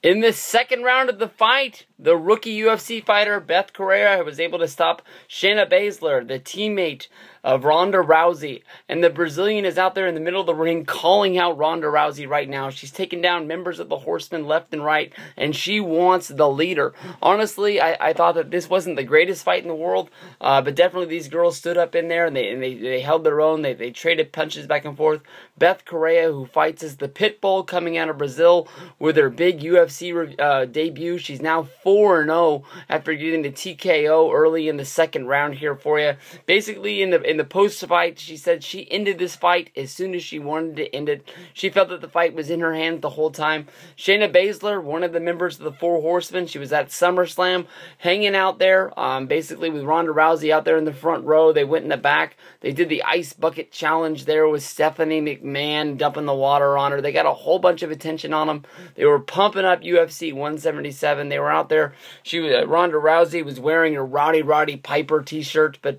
In the second round of the fight, the rookie UFC fighter Bethe Correia was able to stop Shayna Baszler, the teammate of Ronda Rousey. And the Brazilian is out there in the middle of the ring calling out Ronda Rousey right now. She's taking down members of the Horsemen left and right, and she wants the leader. Honestly, I thought that this wasn't the greatest fight in the world, but definitely these girls stood up in there and they held their own. They traded punches back and forth. Bethe Correia, who fights as the Pitbull coming out of Brazil with her big UFC debut. She's now 4-0 after getting the TKO early in the second round here for you. Basically, in the post-fight, she said she ended this fight as soon as she wanted to end it. She felt that the fight was in her hands the whole time. Shayna Baszler, one of the members of the Four Horsemen, she was at SummerSlam hanging out there, basically with Ronda Rousey out there in the front row. They went in the back. They did the ice bucket challenge there with Stephanie McMahon dumping the water on her. They got a whole bunch of attention on them. They were pumping up UFC 177. They were out there. Ronda Rousey was wearing her Roddy Piper t-shirt, but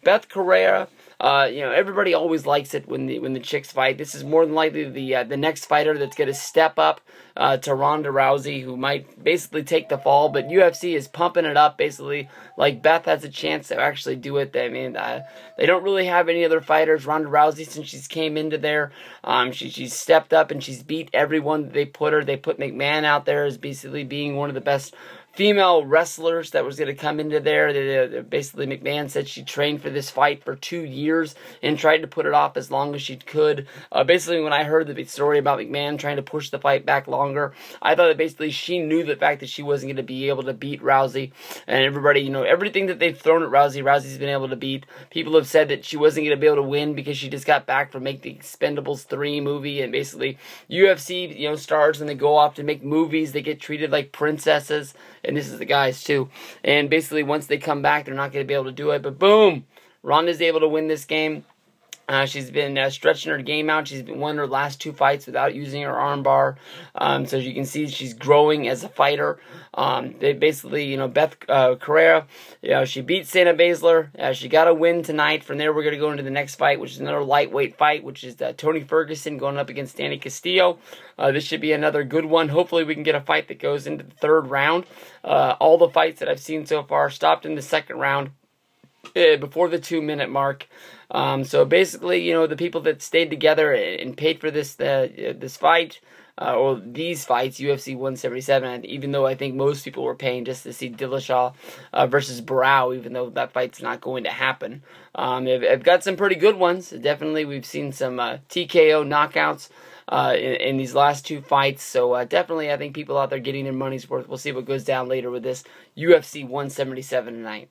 Bethe Correia, everybody always likes it when the chicks fight. This is more than likely the next fighter that's going to step up to Ronda Rousey, who might basically take the fall. But UFC is pumping it up, basically like Bethe has a chance to actually do it. I mean, they don't really have any other fighters. Ronda Rousey, since she's came into there, she's stepped up and she's beat everyone that they put her. They put McMahon out there as basically being one of the best female wrestlers that was going to come into there. Basically, McMahon said she trained for this fight for 2 years and tried to put it off as long as she could. Basically, when I heard the story about McMahon trying to push the fight back longer, I thought that basically she knew the fact that she wasn't going to be able to beat Rousey. And everybody, everything that they've thrown at Rousey, Rousey's been able to beat. People have said that she wasn't going to be able to win because she just got back from making the Expendables 3 movie. And basically, UFC, stars, when they go off to make movies, they get treated like princesses. And this is the guys too. And basically, once they come back, they're not going to be able to do it. But boom, Ronda's able to win this game. She's been stretching her game out. She's won her last 2 fights without using her armbar. So you can see she's growing as a fighter. They basically, Bethe Correia, she beat Shayna Baszler. She got a win tonight. From there, we're going to go into the next fight, which is another lightweight fight, which is Tony Ferguson going up against Danny Castillo. This should be another good one. Hopefully, we can get a fight that goes into the 3rd round. All the fights that I've seen so far stopped in the 2nd round before the 2-minute mark. So basically, the people that stayed together and paid for this fight, or these fights, UFC 177, even though I think most people were paying just to see Dillashaw versus Barao, even though that fight's not going to happen. I've got some pretty good ones. Definitely, we've seen some TKO knockouts in these last 2 fights. So definitely, I think people out there getting their money's worth. We'll see what goes down later with this UFC 177 tonight.